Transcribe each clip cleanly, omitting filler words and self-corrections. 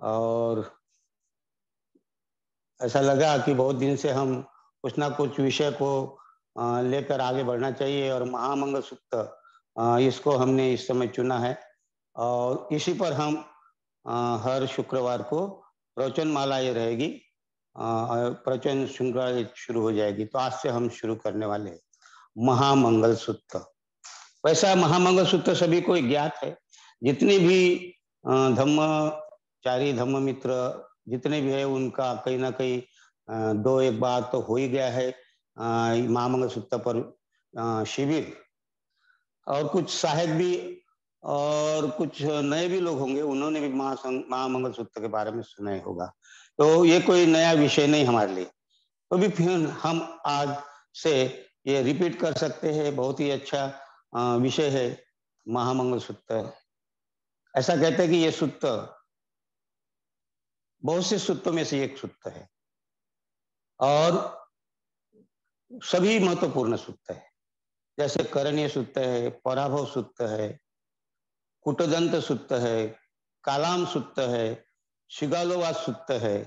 और ऐसा लगा कि बहुत दिन से हम कुछ ना कुछ विषय को लेकर आगे बढ़ना चाहिए, और महामंगल सूत्र इसको हमने इस समय चुना है, और इसी पर हम हर शुक्रवार को प्रवचन माला ये रहेगी, प्रवचन श्रृंखला शुरू हो जाएगी। तो आज से हम शुरू करने वाले हैं महामंगल सूत्र। वैसा महामंगल सूत्र सभी को ज्ञात है, जितने भी धम्मचारी धम्म मित्र जितने भी है उनका कहीं ना कहीं दो एक बार तो हो ही गया है महामंगल सूत्र पर शिविर, और कुछ सहायक भी और कुछ नए भी लोग होंगे, उन्होंने भी महामंगल सूत्र के बारे में सुना ही होगा। तो ये कोई नया विषय नहीं हमारे लिए, तो भी फिर हम आज से ये रिपीट कर सकते हैं। बहुत ही अच्छा विषय है महामंगल सूत्र। ऐसा कहते हैं कि ये सूत्र बहुत से सूत्रों में से एक सूत्र है, और सभी महत्वपूर्ण सूत्र है। जैसे करणीय सूत्र है, पराभव सूत्र है, कुटदंत सूत्र है, कालाम सूत्र है, शिगालोवाद सूत्र है,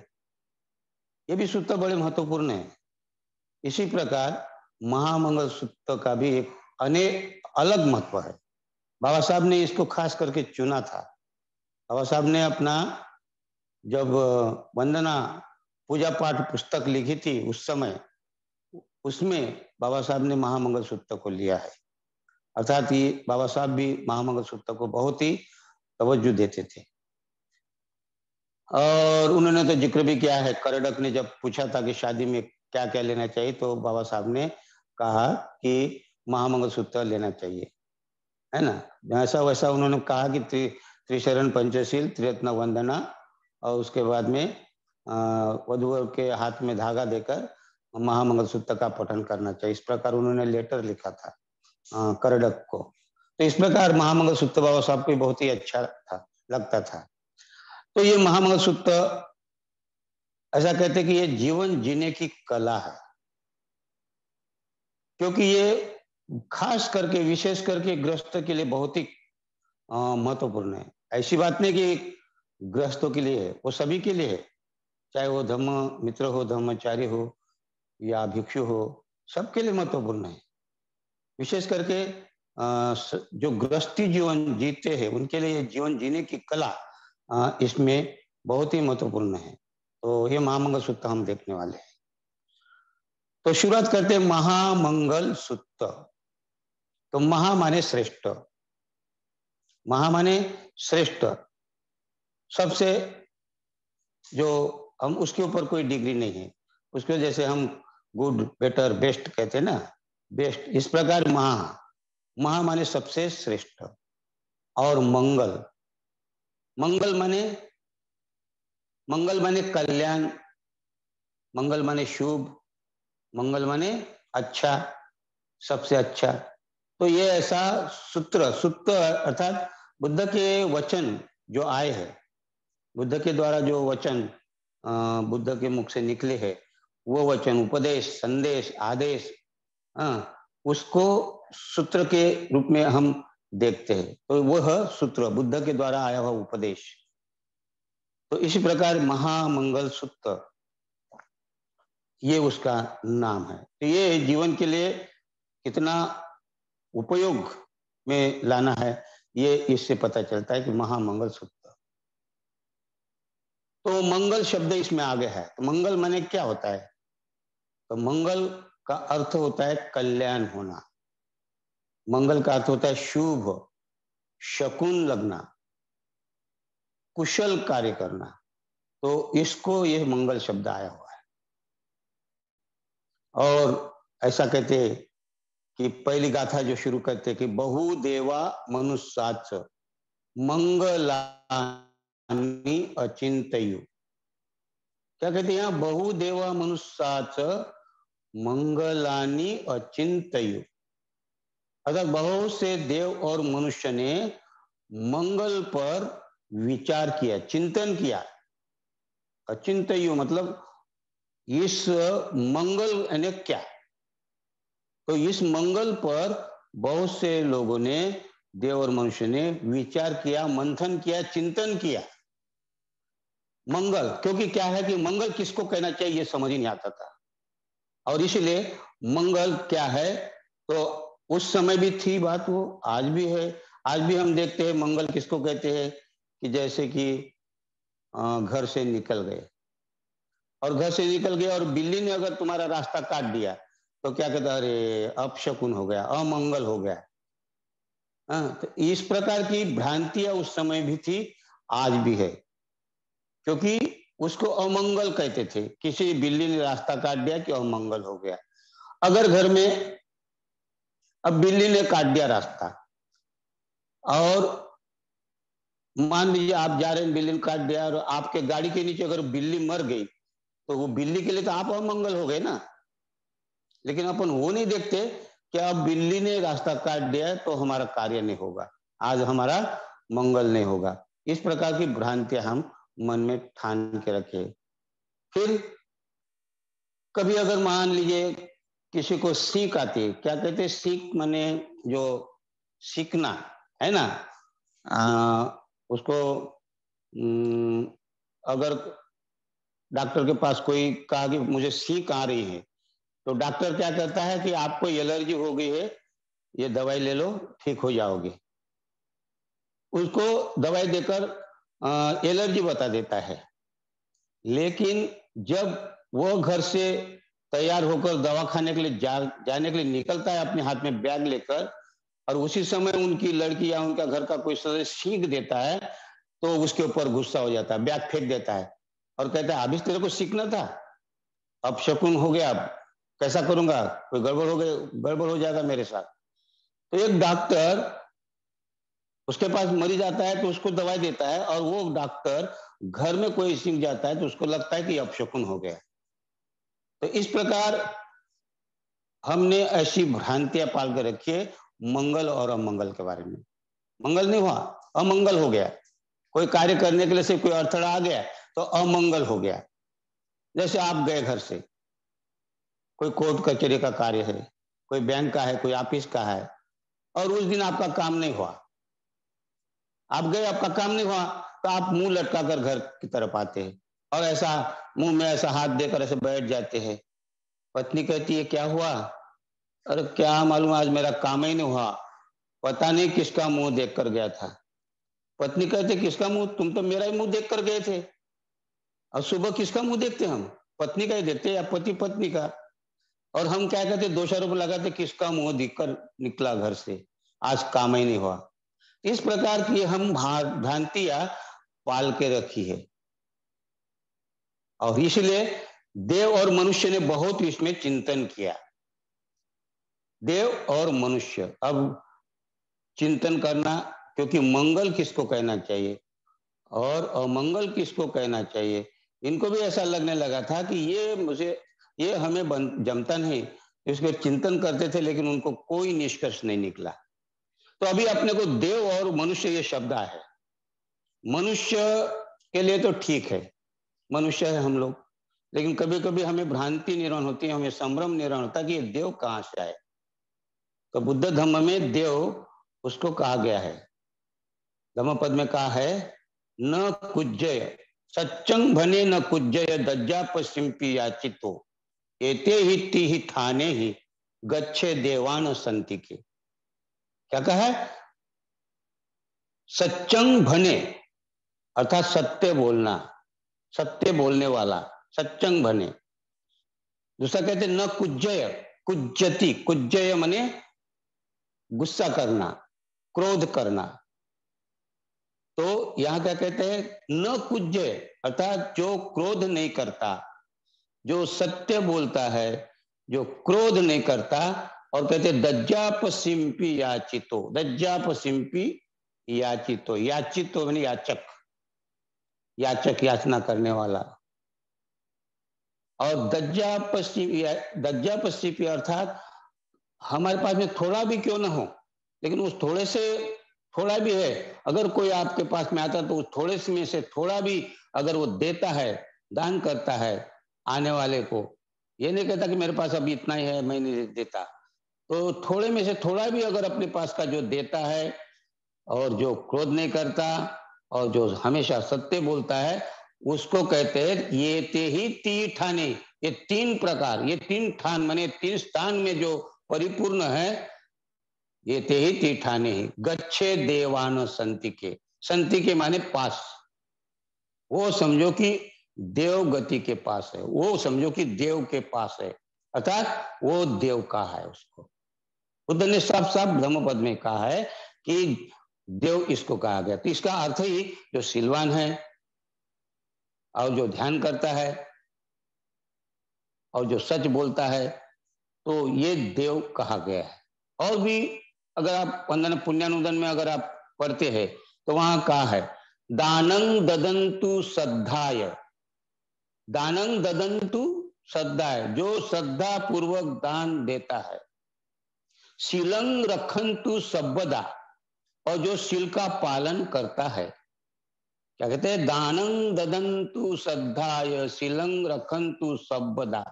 ये भी सूत्र बड़े महत्वपूर्ण है। इसी प्रकार महामंगल सूत्र का भी एक अलग महत्व है। बाबा साहब ने इसको खास करके चुना था। बाबा साहब ने अपना जब वंदना पूजा पाठ पुस्तक लिखी थी उस समय, उसमें बाबा साहब ने महामंगल सूत्र को लिया है। अर्थात ये बाबा साहब भी महामंगल सूत्र को बहुत ही तवज्जो देते थे, और उन्होंने तो जिक्र भी किया है। करडक ने जब पूछा था कि शादी में क्या क्या लेना चाहिए, तो बाबा साहब ने कहा कि महामंगल सूत्र लेना चाहिए, है ना। जैसा वैसा उन्होंने कहा कि त्रिशरण पंचशील त्रिरत्न वंदना, और उसके बाद में वधू के हाथ में धागा देकर महामंगल सूत्र का पठन करना चाहिए। इस प्रकार उन्होंने लेटर लिखा था करडक को। तो इस प्रकार महामंगल सूत्र बाबा साहब को बहुत ही अच्छा था, लगता था। तो ये महामंगल सूत्र ऐसा कहते हैं कि ये जीवन जीने की कला है, क्योंकि ये खास करके विशेष करके गृहस्थ के लिए बहुत ही महत्वपूर्ण है। ऐसी बात नहीं कि गृहस्थों के लिए है, वो सभी के लिए है, चाहे वो धम्म मित्र हो, धम्मचारी हो या भिक्षु हो, सबके लिए महत्वपूर्ण है। विशेष करके जो गृहस्थी जीवन जीते हैं उनके लिए जीवन जीने की कला इसमें बहुत ही महत्वपूर्ण है। तो ये महामंगल सूत्र हम देखने वाले हैं। तो शुरुआत करते हैं महामंगल सूत्र। तो महा माने श्रेष्ठ, महा माने श्रेष्ठ, सबसे जो हम उसके ऊपर कोई डिग्री नहीं है, उसके जैसे हम गुड बेटर बेस्ट कहते हैं ना, बेस्ट, इस प्रकार महा माने सबसे श्रेष्ठ। और मंगल, मंगल माने कल्याण, मंगल माने शुभ, मंगल माने अच्छा, सबसे अच्छा। तो ये ऐसा सूत्र अर्थात बुद्ध के वचन जो आए हैं, बुद्ध के द्वारा जो वचन बुद्ध के मुख से निकले हैं, वो वचन, उपदेश, संदेश, आदेश, उसको सूत्र के रूप में हम देखते हैं। तो वह सूत्र बुद्ध के द्वारा आया हुआ उपदेश। तो इसी प्रकार महामंगल सूत्र ये उसका नाम है। तो ये जीवन के लिए कितना उपयोग में लाना है, ये इससे पता चलता है कि महामंगल सूत्र। तो मंगल शब्द इसमें आगे है। तो मंगल माने क्या होता है? तो मंगल का अर्थ होता है कल्याण होना, मंगल का अर्थ होता है शुभ, शकुन लगना, कुशल कार्य करना। तो इसको यह मंगल शब्द आया हुआ है। और ऐसा कहते हैं कि पहली गाथा जो शुरू करते कि बहुदेवा मनुष्याच मंगलानि अचिंतयु। क्या कहते हैं यहाँ? बहुदेवा मनुष्याच मंगलानि अचिंतयु, अर्थात बहुत से देव और मनुष्य ने मंगल पर विचार किया, चिंतन किया। अचिंतयु मतलब इस मंगल यानी क्या? तो इस मंगल पर बहुत से लोगों ने, देव और मनुष्य ने विचार किया, मंथन किया, चिंतन किया। मंगल, क्योंकि क्या है कि मंगल किसको कहना चाहिए ये समझ ही नहीं आता था, और इसलिए मंगल क्या है, तो उस समय भी थी बात वो, आज भी है। आज भी हम देखते हैं मंगल किसको कहते हैं, कि जैसे कि घर से निकल गए, और घर से निकल गए और बिल्ली ने अगर तुम्हारा रास्ता काट दिया, तो क्या कहता है, अरे अपशकुन हो गया, अमंगल हो गया। हाँ, तो इस प्रकार की भ्रांतियां उस समय भी थी, आज भी है, क्योंकि उसको अमंगल कहते थे, किसी बिल्ली ने रास्ता काट दिया कि अमंगल हो गया। अगर घर में अब बिल्ली ने काट दिया रास्ता, और मान लीजिए आप जा रहे हैं, बिल्ली ने काट दिया, और आपके गाड़ी के नीचे अगर बिल्ली मर गई, तो वो बिल्ली के लिए तो आप अमंगल हो गए ना। लेकिन अपन वो नहीं देखते कि अब बिल्ली ने रास्ता काट दिया है तो हमारा कार्य नहीं होगा, आज हमारा मंगल नहीं होगा। इस प्रकार की भ्रांतियां हम मन में ठान के रखे। फिर कभी अगर मान लीजिए किसी को सीख आती है, क्या कहते हैं सीख, माने जो सीखना है ना, उसको अगर डॉक्टर के पास कोई कहा कि मुझे सीख आ रही है, तो डॉक्टर क्या कहता है कि आपको एलर्जी हो गई है, ये दवाई ले लो, ठीक हो जाओगे। उसको दवाई देकर एलर्जी बता देता है। लेकिन जब वो घर से तैयार होकर दवा खाने के लिए जाने के लिए निकलता है अपने हाथ में बैग लेकर, और उसी समय उनकी लड़की या उनका घर का कोई सदस्य सीख देता है, तो उसके ऊपर गुस्सा हो जाता है, बैग फेंक देता है और कहता है अभी तेरे को सीखना था, अब शकुन हो गया, अब कैसा करूंगा, कोई गड़बड़ हो गई, गड़बड़ हो जाएगा मेरे साथ। तो एक डॉक्टर उसके पास मरीज आता है तो उसको दवाई देता है, और वो डॉक्टर घर में कोई सीख जाता है तो उसको लगता है कि अपशकुन हो गया। तो इस प्रकार हमने ऐसी भ्रांतियां पाल कर रखी है मंगल और अमंगल के बारे में। मंगल नहीं हुआ, अमंगल हो गया। कोई कार्य करने के लिए से कोई अड़थड़ा आ गया तो अमंगल हो गया। जैसे आप गए घर से, कोई कोर्ट कचहरी का कार्य है, कोई बैंक का है, कोई ऑफिस का है, और उस दिन आपका काम नहीं हुआ, आप गए, आपका काम नहीं हुआ, तो आप मुंह लटका कर घर की तरफ आते हैं, और ऐसा मुंह में ऐसा हाथ देकर ऐसे बैठ जाते हैं। पत्नी कहती है क्या हुआ, अरे क्या मालूम, आज मेरा काम ही नहीं हुआ, पता नहीं किसका मुंह देख कर गया था। पत्नी कहते किसका मुंह, तुम तो मेरा ही मुंह देख कर गए थे। और सुबह किसका मुंह देखते हम, पत्नी का ही देखते या पति पत्नी का। और हम क्या कहते, दोषारोप लगाते किसका मुंह दिख कर निकला घर से, आज काम ही नहीं हुआ। इस प्रकार की हम भ्रांतियां पाल के रखी है, और इसलिए देव और मनुष्य ने बहुत इसमें चिंतन किया। देव और मनुष्य अब चिंतन करना, क्योंकि मंगल किसको कहना चाहिए और अमंगल किसको कहना चाहिए, इनको भी ऐसा लगने लगा था कि ये हमें जमता नहीं। इसके चिंतन करते थे, लेकिन उनको कोई निष्कर्ष नहीं निकला। तो अभी अपने को देव और मनुष्य ये शब्द है। मनुष्य के लिए तो ठीक है, मनुष्य है हम लोग, लेकिन कभी कभी हमें भ्रांति निर्माण होती है, हमें संभ्रम निर्माण होता है कि ये देव कहां से आए। तो बुद्ध धम्म में देव उसको कहा गया है, धम्म पद में कहा है, न कुज्जय सच्चंग भने न कुज्जय दज्जा पश्चिमपी याचितो एते ही थाने ही गच्छे देवान संति के। क्या कहा है, सच्चंग भने अर्थात सत्य बोलना, सत्य बोलने वाला, सच्चंग भने। दूसरा कहते न कुज्जय, कुज्जति, कुज्जय मने गुस्सा करना, क्रोध करना। तो यहां क्या कहते हैं, न कुज्जय अर्थात जो क्रोध नहीं करता, जो सत्य बोलता है, जो क्रोध नहीं करता। और कहते दज्जाप सिंपी याचितो, दज्जाप सिंपी याचितो, याचितो माने याचक, याचक याचना करने वाला। और दज्जापस्सीपी अर्थात हमारे पास में थोड़ा भी क्यों ना हो, लेकिन उस थोड़े से थोड़ा भी है, अगर कोई आपके पास में आता तो उस थोड़े से में से थोड़ा भी अगर वो देता है, दान करता है आने वाले को, ये नहीं कहता कि मेरे पास अभी इतना ही है मैं नहीं देता। तो थोड़े में से थोड़ा भी अगर अपने पास का जो देता है, और जो क्रोध नहीं करता, और जो हमेशा सत्य बोलता है, उसको कहते हैं ये ते ही तीर्थाने। ये तीन प्रकार, ये तीन ठान माने तीन स्थान में जो परिपूर्ण है, ये ते ही तीर्थाने ही गच्छे देवान संतिके। संतिके माने पास, वो समझो कि देव गति के पास है, वो समझो कि देव के पास है, अर्थात वो देव का है। उसको बुद्ध ने साफ साफ धम्मपद में कहा है कि देव इसको कहा गया। तो इसका अर्थ ही जो सिलवान है और जो ध्यान करता है और जो सच बोलता है, तो ये देव कहा गया है। और भी अगर आप वंदन पुण्यानुदन में अगर आप पढ़ते हैं तो वहां कहा है दानं ददंतु श्रद्धाय। दानं ददंतु श्रद्धाय, जो श्रद्धा पूर्वक दान देता है। शीलं रखंतु सब्बदा, और जो शील का पालन करता है। क्या कहते हैं? दानं ददंतु श्रद्धाय शीलं रखंतु सब्बदा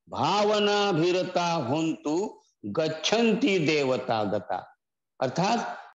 भावना भीरता होंतु गच्छन्ति देवता गता। अर्थात